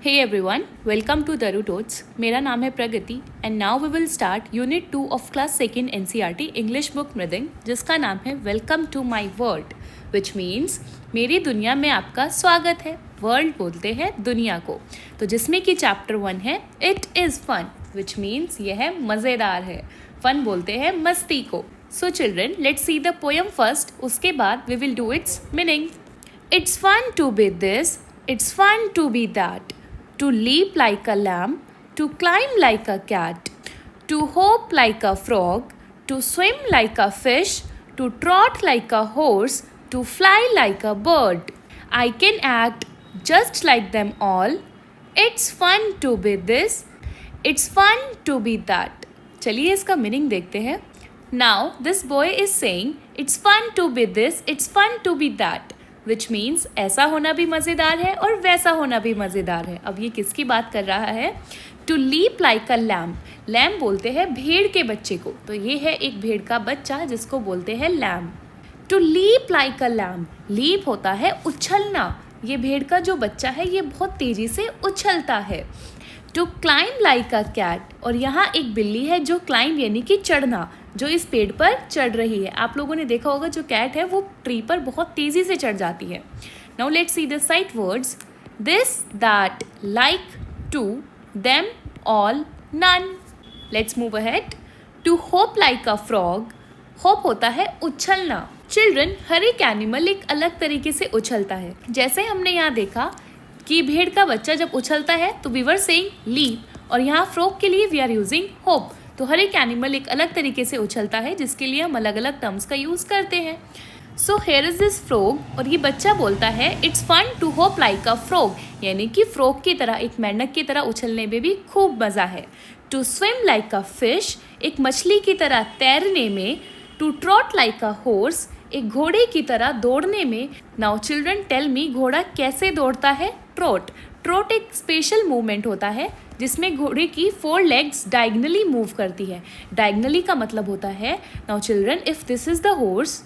Hey everyone, welcome to Daru Tots. मेरा नाम है Pragati and now we will start unit 2 of class second NCERT English book Mridang, जिसका नाम है welcome to my world, which means मेरी दुनिया में आपका स्वागत है। वर्ल्ड बोलते हैं दुनिया को, तो जिसमें कि चैप्टर 1 है it is fun, which means यह मज़ेदार है। फन बोलते हैं मस्ती को। So children, let's see the poem first, उसके बाद we will do its meaning. It's fun to be this, it's fun to be that, to leap like a lamb, to climb like a cat, to hop like a frog, to swim like a fish, to trot like a horse, to fly like a bird. I can act just like them all. It's fun to be this, it's fun to be that. चलिए इसका meaning देखते हैं। Now this boy is saying it's fun to be this, it's fun to be that. Which means ऐसा होना भी मज़ेदार है और वैसा होना भी मज़ेदार है। अब ये किसकी बात कर रहा है? To leap like a lamb. Lamb बोलते हैं भेड़ के बच्चे को, तो ये है एक भेड़ का बच्चा जिसको बोलते हैं lamb. To leap like a lamb, leap होता है उछलना। ये भेड़ का जो बच्चा है ये बहुत तेज़ी से उछलता है। To climb like a cat, और यहाँ एक बिल्ली है जो क्लाइंब यानी कि चढ़ना, जो इस पेड़ पर चढ़ रही है। आप लोगों ने देखा होगा जो कैट है वो ट्री पर बहुत तेज़ी से चढ़ जाती है। Now let's see the sight words. This, that, like, to, them, all, none. Let's move ahead. To hop like a frog, hop होता है उछलना। चिल्ड्रन, हर एक एनिमल एक अलग तरीके से उछलता है। जैसे हमने यहाँ देखा कि भेड़ का बच्चा जब उछलता है तो वी वर सेइंग लीप, और यहाँ फ्रॉग के लिए वी आर यूजिंग होप। तो हर एक एनिमल एक अलग तरीके से उछलता है, जिसके लिए हम अलग अलग टर्म्स का यूज़ करते हैं। So here is this frog, और ये बच्चा बोलता है it's fun to hop like a frog, यानी कि फ्रॉग की तरह, एक मेंढक की तरह उछलने में भी खूब मज़ा है। To swim like a fish, एक मछली की तरह तैरने में। To trot like a horse, एक घोड़े की तरह दौड़ने में। नाउ चिल्ड्रन टेल मी, घोड़ा कैसे दौड़ता है? ट्रोट। ट्रोट एक स्पेशल मूवमेंट होता है जिसमें घोड़े की 4 लेग्स डायगनली मूव करती है। डायगनली का मतलब होता है, now children, if this is the horse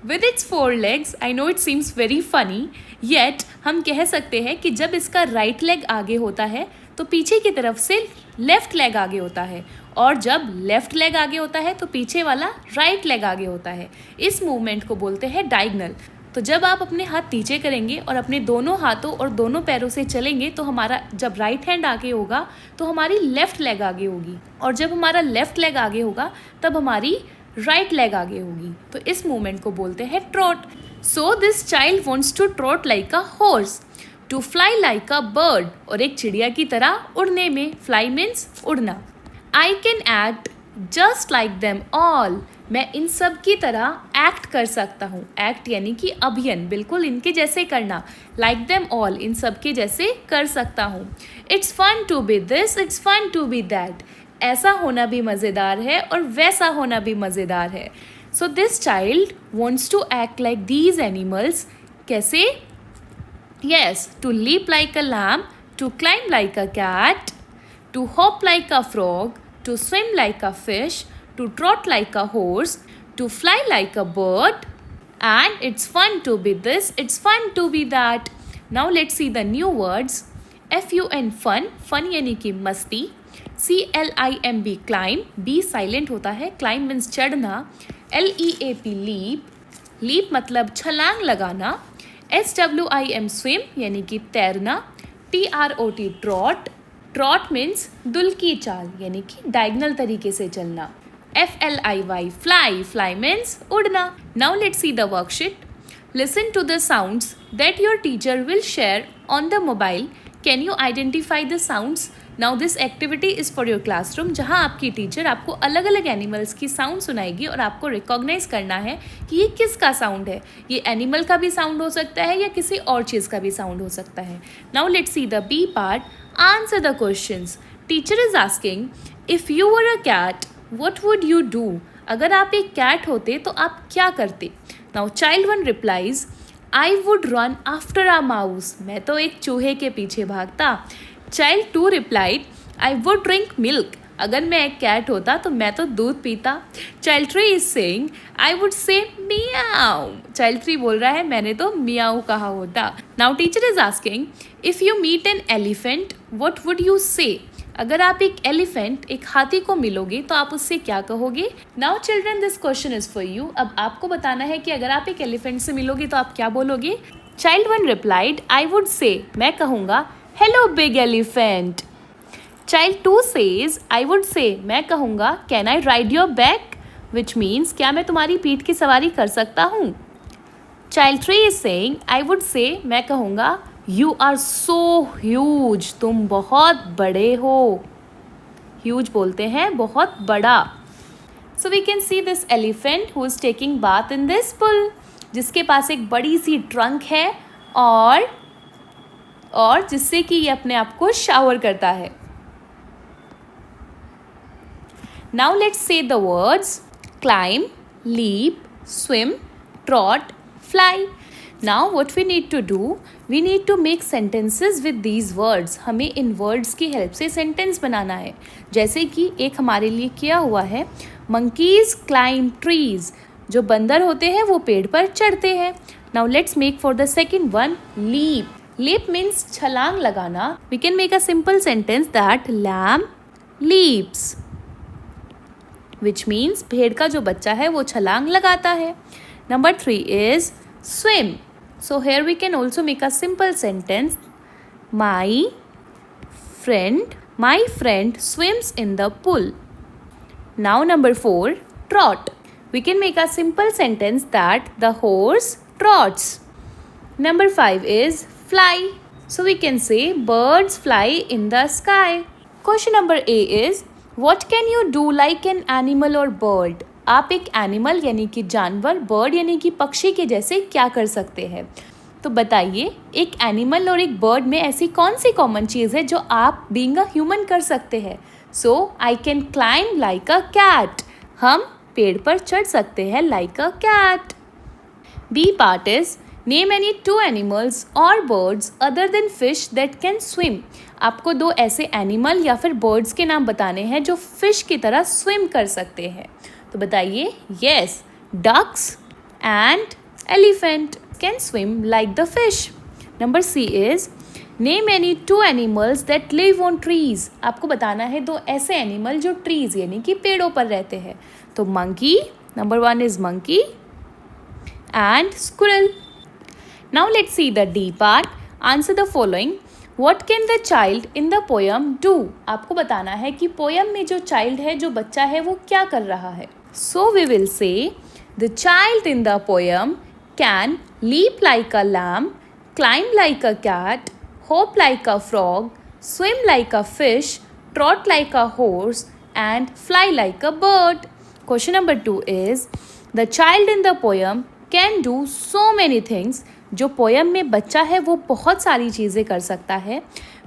with its 4 legs, I know it seems very funny, yet हम कह सकते हैं कि जब इसका राइट लेग आगे होता है तो पीछे की तरफ से लेफ्ट लेग आगे होता है, और जब लेफ्ट लेग आगे होता है तो पीछे वाला राइट लेग आगे होता है। इस मूवमेंट को बोलते हैं डायगनल। तो जब आप अपने हाथ नीचे करेंगे और अपने दोनों हाथों और दोनों पैरों से चलेंगे तो हमारा जब राइट हैंड आगे होगा तो हमारी लेफ्ट लेग आगे होगी, और जब हमारा लेफ्ट लेग आगे होगा तब हमारी राइट लेग आगे होगी। तो इस मूवमेंट को बोलते हैं trot. So this child wants to trot like a horse, to fly like a bird, और एक चिड़िया की तरह उड़ने में। फ्लाई मीन्स उड़ना। I can act just like them all, मैं इन सब की तरह एक्ट कर सकता हूँ। एक्ट यानी कि अभिनय, बिल्कुल इनके जैसे करना। लाइक देम ऑल, इन सब के जैसे कर सकता हूँ। It's fun to be this, it's fun to be that, ऐसा होना भी मज़ेदार है और वैसा होना भी मज़ेदार है। So this child wants to act like these animals. कैसे? Yes, to leap like a lamb, to climb like a cat, to hop like a frog, to swim like a fish, to trot like a horse, to fly like a bird, and it's fun to be this, it's fun to be that. Now let's see the new words. Fun, fun, fun यानी कि मस्ती। Climb, climb, B silent होता है, climb means चढ़ना। Leap, leap, leap मतलब छलांग लगाना। Swim, swim यानी कि तैरना। Trot, trot, trot means दुल की चाल, यानी कि डायगनल तरीके से चलना। Fly, fly, fly means उड़ना। Now let's see the worksheet. Listen to the sounds that your teacher will share on the mobile. Can you identify the sounds? Now this activity is for your classroom, जहाँ आपकी teacher आपको अलग अलग animals की sound सुनाएगी और आपको recognise करना है कि ये किसका साउंड है। ये एनिमल का भी साउंड हो सकता है या किसी और चीज़ का भी साउंड हो सकता है। Now let's see the B part. Answer the questions. Teacher is asking, if you were a cat, what would you do? अगर आप एक कैट होते तो आप क्या करते? Now child 1 replies, I would run after a mouse. मैं तो एक चूहे के पीछे भागता। Child 2 replied, I would drink milk. अगर मैं एक कैट होता तो मैं तो दूध पीता। Child three is saying I would say meow. Child three बोल रहा है मैंने तो मियाऊ कहा होता। Now teacher is asking if you meet an elephant what would you say. अगर आप एक एलिफेंट एक हाथी को मिलोगे तो आप उससे क्या कहोगे। Now children this question is for you. अब आपको बताना है कि अगर आप एक एलिफेंट से मिलोगे तो आप क्या बोलोगे। Child one replied I would say, मैं कहूँगा hello big elephant. Child two says I would say, मैं कहूँगा can I ride your back, which means क्या मैं तुम्हारी पीठ की सवारी कर सकता हूँ। Child three is saying I would say, मैं कहूँगा यू आर सो ह्यूज, तुम बहुत बड़े हो। ह्यूज बोलते हैं बहुत बड़ा। So we can see this elephant who is taking bath in this pool, जिसके पास एक बड़ी सी ट्रंक है और जिससे कि ये अपने आप को शावर करता है। Now let's say the words climb, leap, swim, trot, fly. Now what we need to do, we need to make sentences with these words. हमें इन वर्ड्स की हेल्प से सेंटेंस बनाना है। जैसे कि एक हमारे लिए किया हुआ है मंकीज क्लाइम ट्रीज, जो बंदर होते हैं वो पेड़ पर चढ़ते हैं। Now let's make for the second one leap. Leap means छलांग लगाना। We can make a simple sentence that lamb leaps, which means भेड़ का जो बच्चा है वो छलांग लगाता है। Number three is swim. So here we can also make a simple sentence. My friend swims in the pool. Now number four, trot. We can make a simple sentence that the horse trots. Number five is fly. So we can say birds fly in the sky. Question number A is what can you do like an animal or bird? आप एक animal यानी कि जानवर, bird यानी कि पक्षी के जैसे क्या कर सकते हैं। तो बताइए एक एनिमल और एक बर्ड में ऐसी कौन सी कॉमन चीज़ है जो आप बीइंग अ ह्यूमन कर सकते हैं। So I can climb like a cat, हम पेड़ पर चढ़ सकते हैं like a cat. B part is name any two animals और birds other than fish that can swim. आपको दो ऐसे एनिमल या फिर बर्ड्स के नाम बताने हैं जो फिश की तरह स्विम कर सकते हैं। तो बताइए yes, ducks and elephant can swim like the fish. Number C is name any two animals that live on trees. आपको बताना है दो ऐसे एनिमल जो ट्रीज यानी कि पेड़ों पर रहते हैं। तो monkey, number one is monkey and squirrel. Now let's see the D part. Answer the following. What can the child in the poem do? आपको बताना है कि पोयम में जो चाइल्ड है, जो बच्चा है, वो क्या कर रहा है। So we will say the child in the poem can leap like a lamb, climb like a cat, hop like a frog, swim like a fish, trot like a horse, and fly like a bird. Question number 2 is the child in the poem can do so many things. जो poem में बच्चा है वो बहुत सारी चीज़ें कर सकता है।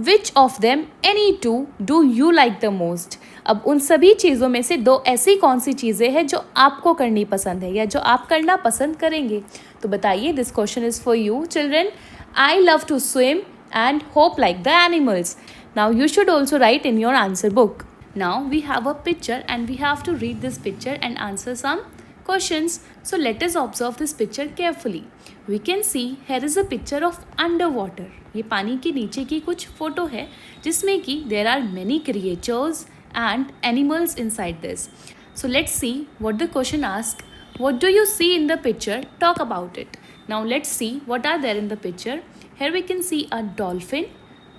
Which of them any two do you like the most. अब उन सभी चीज़ों में से दो ऐसी कौन सी चीज़ें हैं जो आपको करनी पसंद है या जो आप करना पसंद करेंगे। तो बताइए this question is for you children. I love to swim and hop like the animals. Now you should also write in your answer book. Now we have a picture and we have to read this picture and answer some questions. So let us observe this picture carefully. We can see here is a picture of underwater. ये पानी के नीचे की कुछ photo है जिसमें कि there are many creatures and animals inside this. So let's see what the question asks. What do you see in the picture? Talk about it. Now let's see what are there in the picture. Here we can see a dolphin,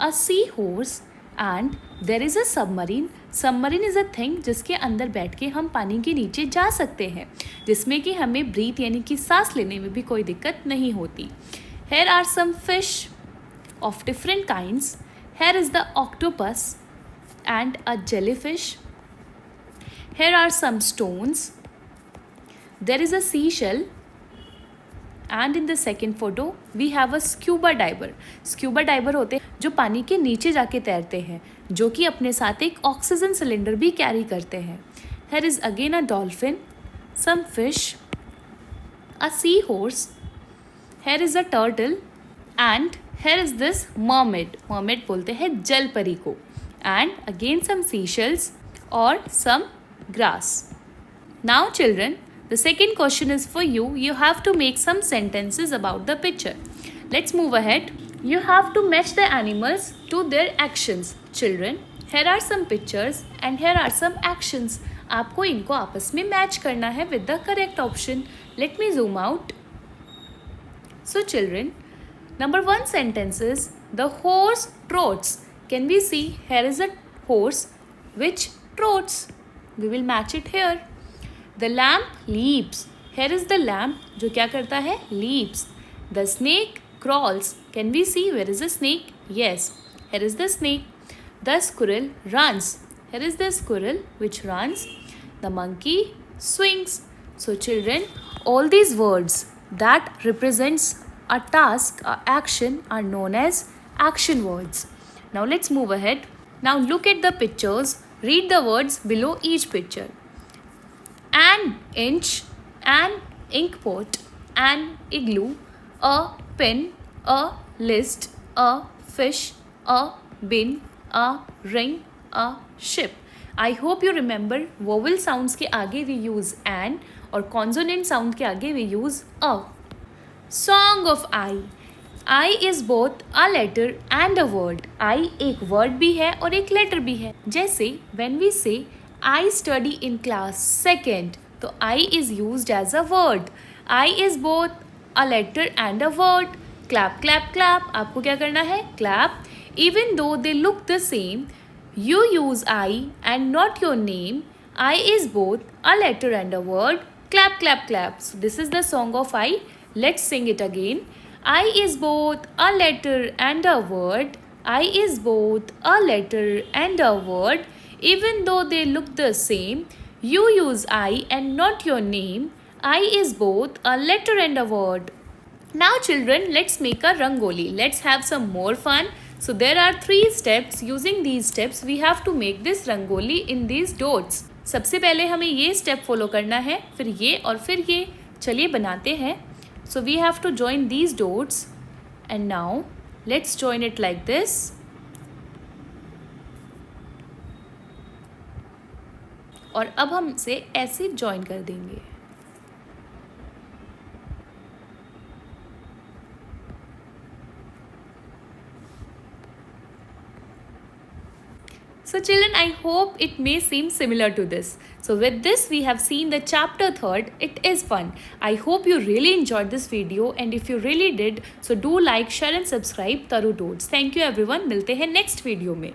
a seahorse, and there is a submarine. Submarine is a thing जिसके अंदर बैठ के हम पानी के नीचे जा सकते हैं, जिसमें कि हमें ब्रीथ यानी कि सांस लेने में भी कोई दिक्कत नहीं होती। Here are some fish of different kinds. Here is the octopus and a jellyfish. Here are some stones. There is a sea shell and in the second photo we have a scuba diver. Scuba diver होते हैं जो पानी के नीचे जाके तैरते हैं, जो कि अपने साथ एक ऑक्सीजन सिलेंडर भी कैरी करते हैं। Here is again a dolphin, some fish, a sea horse. Here is a turtle and here is this mermaid. Mermaid बोलते हैं जल परी को। And again some sea shells, or some grass. Now children, the second question is for you. You have to make some sentences about the picture. Let's move ahead. You have to match the animals to their actions. Children, here are some pictures and here are some actions. आपको इनको आपस में match करना है with the correct option. Let me zoom out. So children, number 1 sentence is the horse trots. Can we see here is a horse which trots. We will match it here. The lamp leaps. Here is the lamp जो क्या करता है? Leaps. The snake crawls. Can we see where is the snake? Yes. Here is the snake. The squirrel runs. Here is the squirrel which runs. The monkey swings. So children, all these words that represents a task, a action are known as action words. Now let's move ahead. Now look at the pictures. Read the words below each picture. An inch, an ink pot, an igloo, a pen, a list, a fish, a bin, a ring, a ship. I hope you remember vowel sounds के आगे we use an और consonant sound के आगे we use a. Song of I. I is both a letter and a word. I एक word भी है और एक letter भी है. जैसे when we say I study in class second, तो I is used as a word. I is both a letter and a word. Clap, clap, clap. आपको क्या करना है? Clap. Even though they look the same, you use I and not your name. I is both a letter and a word. Clap, clap, clap. So this is the song of I. Let's sing it again. I is both a letter and a word. I is both a letter and a word. Even though they look the same, you use I and not your name. I is both a letter and a word. Now children, let's make a rangoli. Let's have some more fun. So there are 3 steps. Using these steps, we have to make this rangoli in these dots. सबसे पहले हमें ये step follow करना है, फिर ये और फिर ये. चलिए बनाते हैं. So we have to join these dots and now let's join it like this. और अब हम इसे ऐसे join कर देंगे. So children, I hope it may seem similar to this. So with this, we have seen the chapter 3rd. It is fun. I hope you really enjoyed this video, and if you really did, so do like, share and subscribe Taru Dots. Thank you everyone. मिलते हैं next video में.